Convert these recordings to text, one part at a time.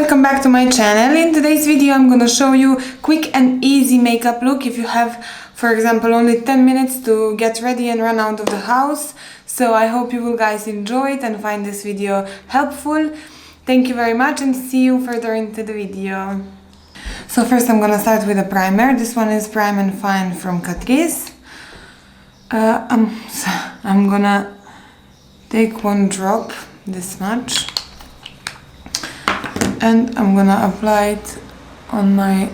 welcome back to my channel. In today's video I'm gonna show you quick and easy makeup look if you have, for example, only 10 minutes to get ready and run out of the house. So I hope you will guys enjoy it and find this video helpful. Thank you very much and see you further into the video. So first I'm gonna start with a primer. This one is Prime and Fine from Catrice. I'm gonna take one drop, this much, and I'm gonna apply it on my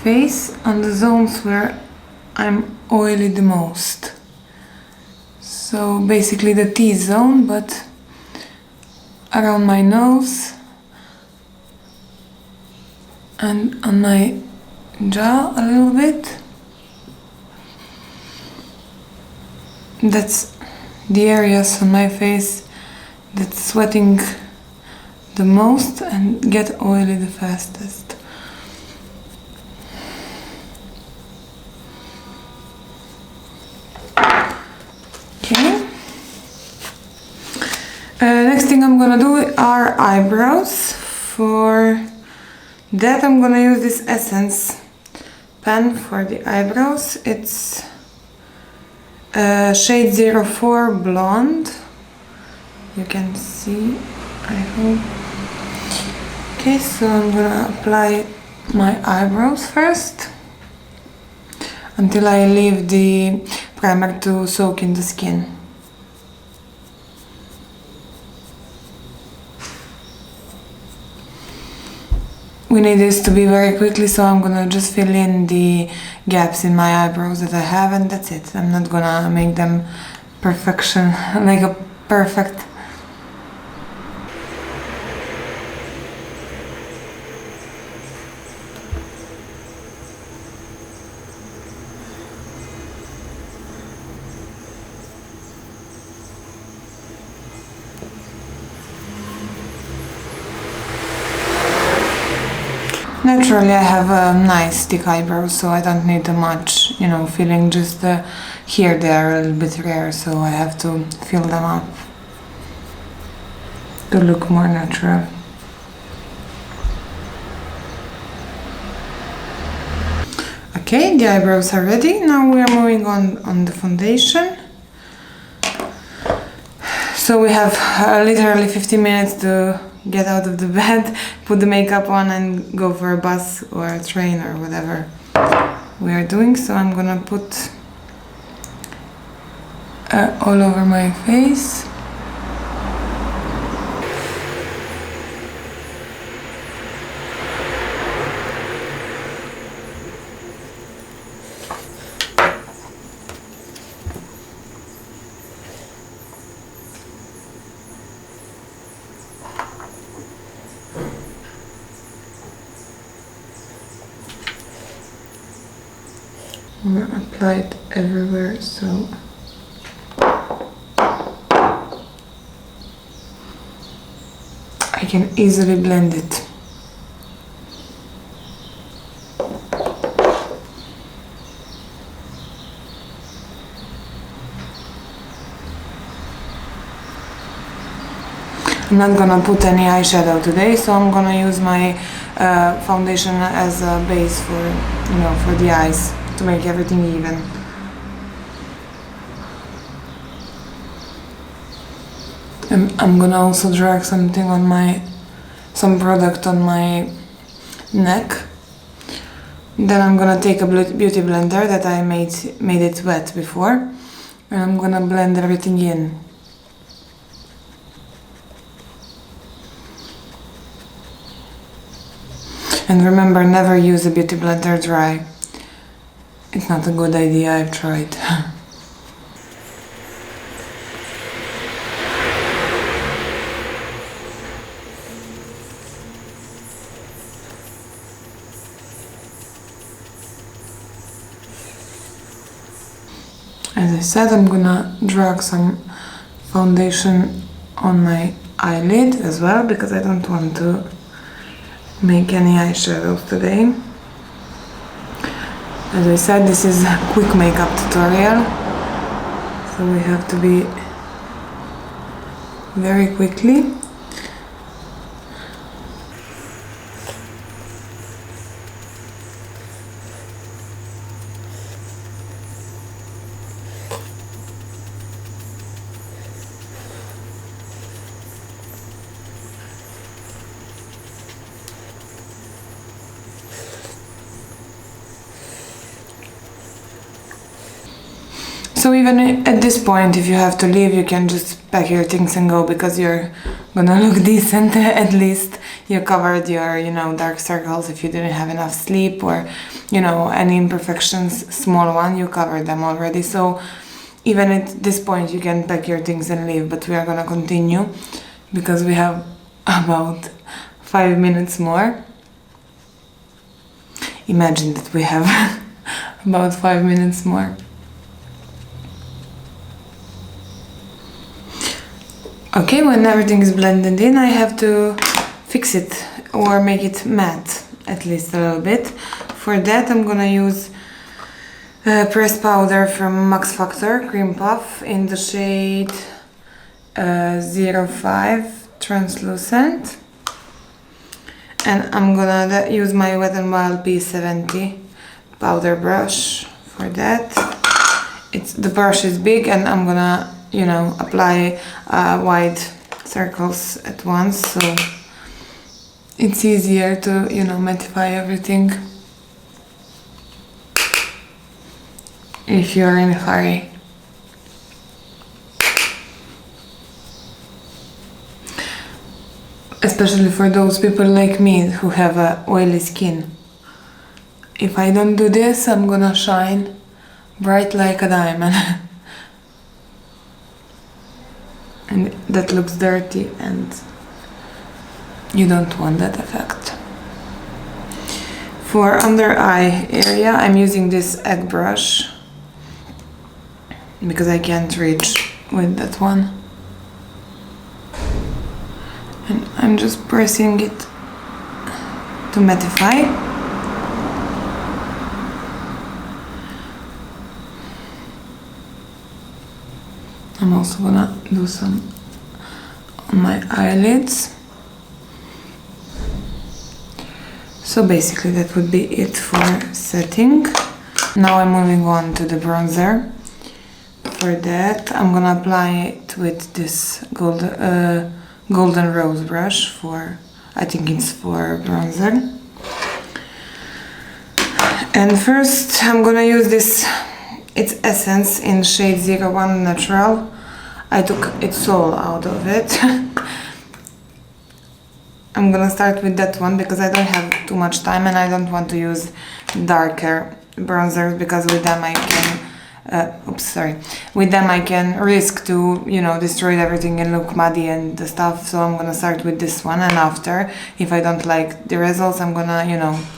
face, on the zones where I'm oily the most. So basically the T-zone, but around my nose and on my jaw a little bit. That's the areas on my face that's sweating the most and get oily the fastest. Okay. Next thing I'm gonna do are eyebrows. For that I'm gonna use this Essence pen for the eyebrows. It's shade 04 Blonde. You can see, I hope. Okay, so I'm gonna apply my eyebrows first until I leave the primer to soak in the skin. We need this to be very quickly, so I'm gonna just fill in the gaps in my eyebrows that I have, and that's it. I'm not gonna make them perfection, like a perfect. Naturally I have a nice thick eyebrows, so I don't need much, you know, filling. Just here they are a little bit rare, so I have to fill them up to look more natural. Okay, the eyebrows are ready. Now we are moving on the foundation. So we have literally 15 minutes to get out of the bed, put the makeup on and go for a bus or a train or whatever we are doing. So I'm gonna put all over my face. I'm gonna apply it everywhere, so I can easily blend it. I'm not gonna put any eyeshadow today, so I'm gonna use my foundation as a base for, you know, for the eyes, to make everything even. I'm gonna also drag something on some product on my neck. Then I'm gonna take a beauty blender that I made it wet before, and I'm gonna blend everything in. And remember, never use a beauty blender dry. It's not a good idea, I've tried. As I said, I'm gonna drag some foundation on my eyelid as well, because I don't want to make any eyeshadows today. As I said, this is a quick makeup tutorial, so we have to be very quickly. So even at this point, if you have to leave, you can just pack your things and go, because you're gonna look decent. At least you covered your, dark circles. If you didn't have enough sleep, or, any imperfections, small one, you covered them already. So even at this point, you can pack your things and leave, but we are gonna continue because we have about 5 minutes more. Imagine that we have about 5 minutes more. Okay, when everything is blended in, I have to fix it or make it matte, at least a little bit. For that, I'm gonna use pressed powder from Max Factor Cream Puff in the shade 05 Translucent. And I'm gonna use my Wet n Wild P70 powder brush for that. The brush is big, and I'm gonna apply wide circles at once, so it's easier to, mattify everything if you're in a hurry. Especially for those people like me who have a oily skin. If I don't do this, I'm gonna shine bright like a diamond. And that looks dirty, and you don't want that effect. For under eye area, I'm using this egg brush because I can't reach with that one. And I'm just pressing it to mattify. I'm also gonna do some on my eyelids. So basically that would be it for setting. Now I'm moving on to the bronzer. For that, I'm gonna apply it with this golden rose brush I think it's for bronzer. And first I'm gonna use this, it's Essence in shade 01 Natural. I took its soul out of it. I'm gonna start with that one because I don't have too much time, and I don't want to use darker bronzers, because with them I can with them I can risk to, destroy everything and look muddy and the stuff. So I'm gonna start with this one, and after, if I don't like the results, I'm gonna,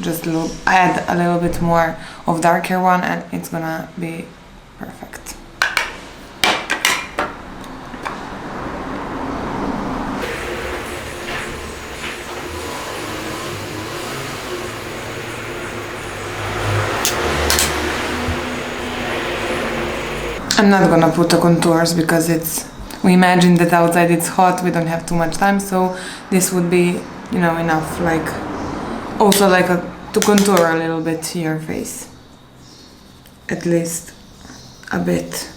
just add a little bit more of darker one, and it's gonna be perfect. I'm not gonna put the contours because we imagine that outside it's hot, we don't have too much time, so this would be, enough, also to contour a little bit your face. At least a bit.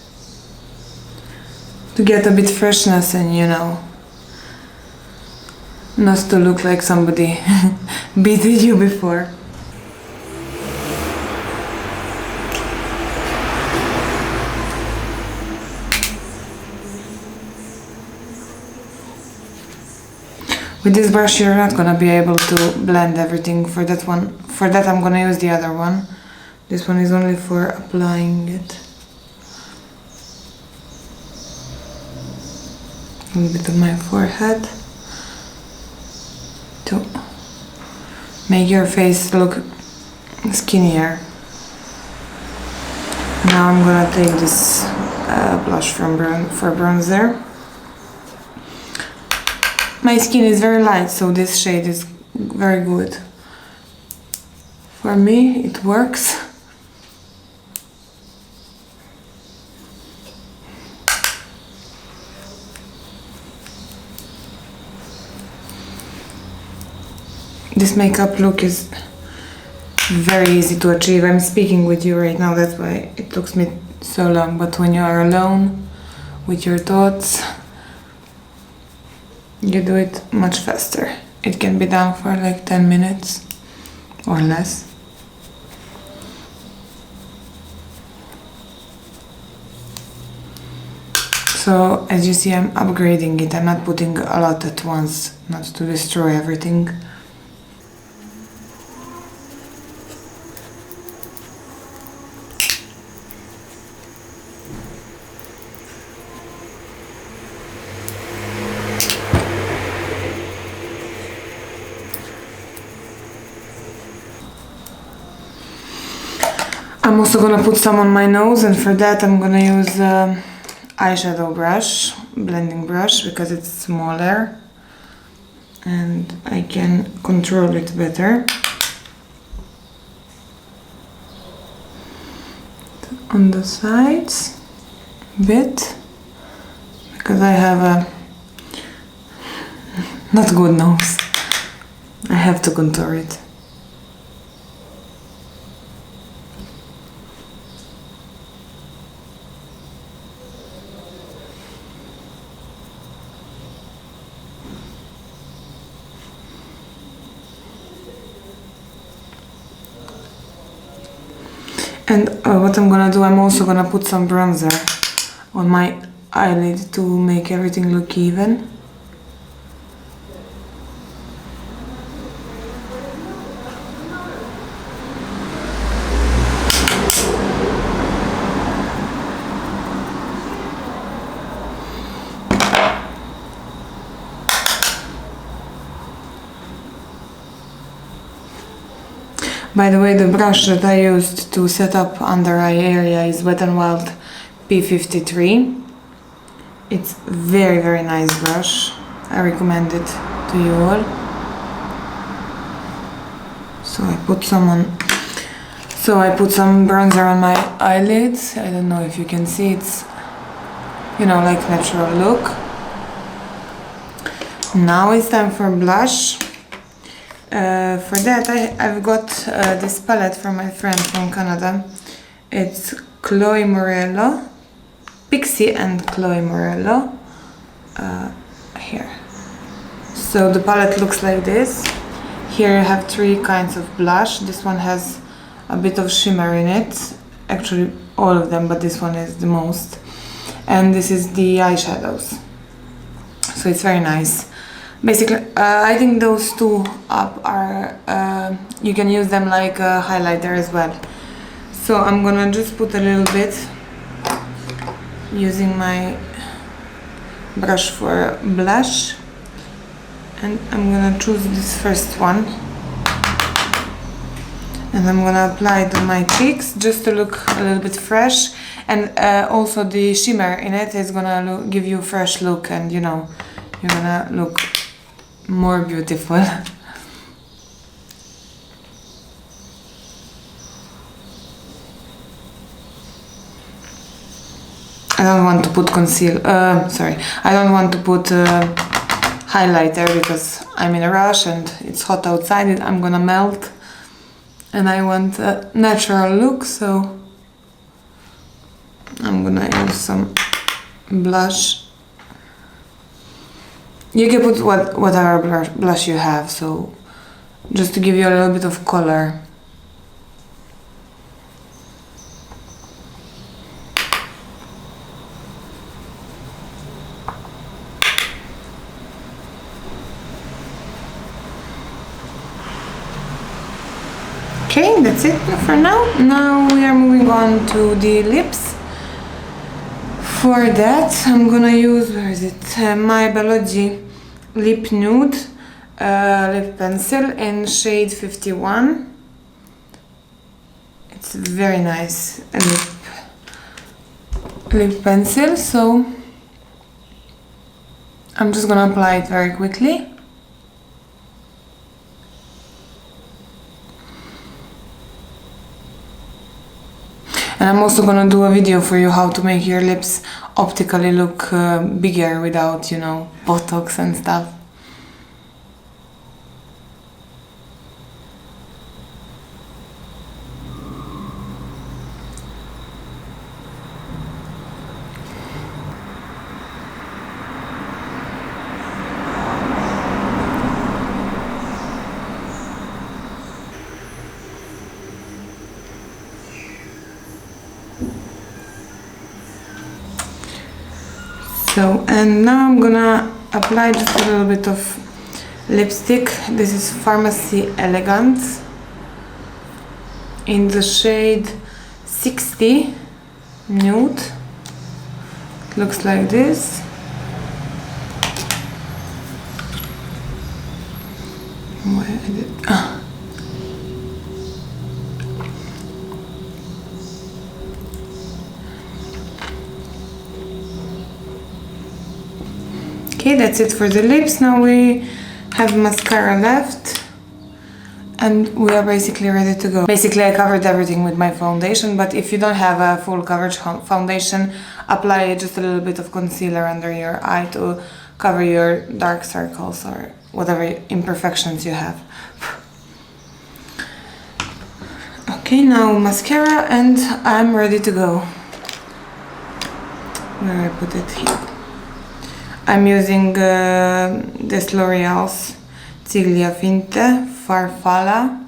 To get a bit freshness and, not to look like somebody beated you before. With this brush you're not gonna be able to blend everything. For that I'm gonna use the other one. This one is only for applying it. A little bit on my forehead to make your face look skinnier. Now I'm gonna take this blush for bronzer. My skin is very light, so this shade is very good. For me, it works. This makeup look is very easy to achieve. I'm speaking with you right now, that's why it took me so long. But when you are alone with your thoughts, you do it much faster. It can be done for 10 minutes or less. So as you see, I'm upgrading it. I'm not putting a lot at once, not to destroy everything. I'm also gonna put some on my nose, and for that I'm gonna use eyeshadow brush, blending brush, because it's smaller and I can control it better. On the sides a bit, because I have a not good nose. I have to contour it. And what I'm gonna do, I'm also gonna put some bronzer on my eyelid to make everything look even. By the way, the brush that I used to set up under eye area is Wet n Wild P53. It's very nice brush. I recommend it to you all. So I put some bronzer on my eyelids. I don't know if you can see, it's, you know, like natural look. Now it's time for blush. For that I've got this palette from my friend from Canada. It's Chloe Morello, Pixie and Chloe Morello. Here. So the palette looks like this. Here I have 3 kinds of blush. This one has a bit of shimmer in it. Actually all of them, but this one is the most. And this is the eyeshadows. So it's very nice. Basically, I think those 2 up are, you can use them like a highlighter as well. So I'm gonna just put a little bit using my brush for blush. And I'm gonna choose this first one. And I'm gonna apply it on my cheeks just to look a little bit fresh. And also the shimmer in it is gonna give you a fresh look, and you know, you're gonna look more beautiful. I don't want to put I don't want to put highlighter because I'm in a rush and it's hot outside. I'm gonna melt and I want a natural look, so I'm gonna use some blush. You can put whatever blush you have, so just to give you a little bit of color. Okay, that's it for now. Now we are moving on to the lips. For that, I'm gonna use, where is it? My Biology Lip Nude lip pencil in shade 51. It's very nice lip pencil, so I'm just gonna apply it very quickly. And I'm also gonna do a video for you how to make your lips optically look bigger without, you know, Botox and stuff. So, and now I'm gonna apply just a little bit of lipstick. This is Pharmacy Elegance in the shade 60 nude. It looks like this. Where is it? Okay, that's it for the lips. Now we have mascara left and we are basically ready to go. Basically, I covered everything with my foundation, but if you don't have a full coverage foundation, apply just a little bit of concealer under your eye to cover your dark circles or whatever imperfections you have. Okay, now mascara, and I'm ready to go. Where I put it here. I'm using this L'Oreal's Ciglia Finte Farfalla.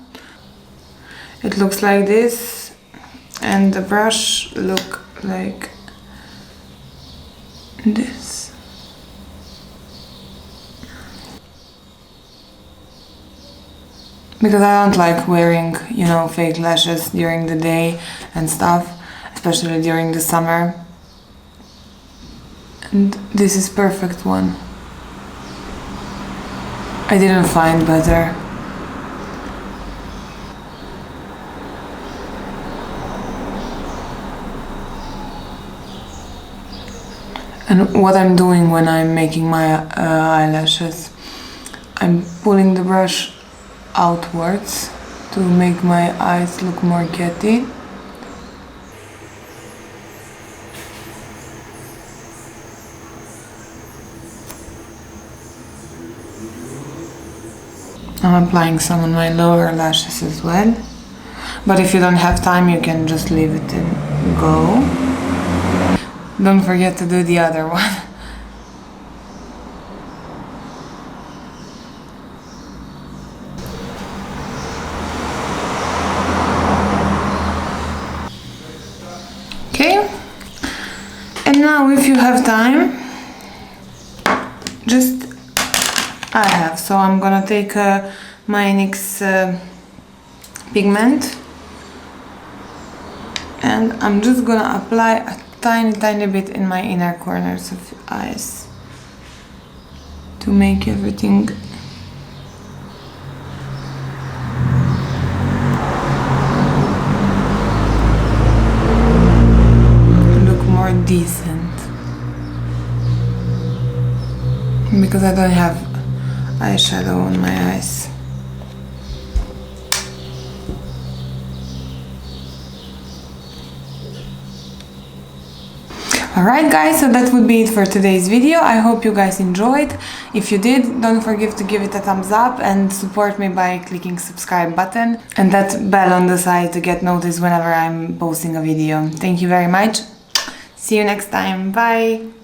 It looks like this, and the brush look like this. Because I don't like wearing, you know, fake lashes during the day and stuff, especially during the summer. And this is perfect one. I didn't find better. And what I'm doing when I'm making my eyelashes, I'm pulling the brush outwards to make my eyes look more catty. I'm applying some on my lower lashes as well, but if you don't have time you can just leave it and go. Don't forget to do the other one. Okay, and now if you have time, just I have, so I'm gonna take my NYX pigment and I'm just gonna apply a tiny bit in my inner corners of eyes to make everything look more decent, because I don't have eyeshadow on my eyes. Alright guys, so that would be it for today's video. I hope you guys enjoyed. If you did, don't forget to give it a thumbs up and support me by clicking subscribe button and that bell on the side to get noticed whenever I'm posting a video. Thank you very much. See you next time. Bye.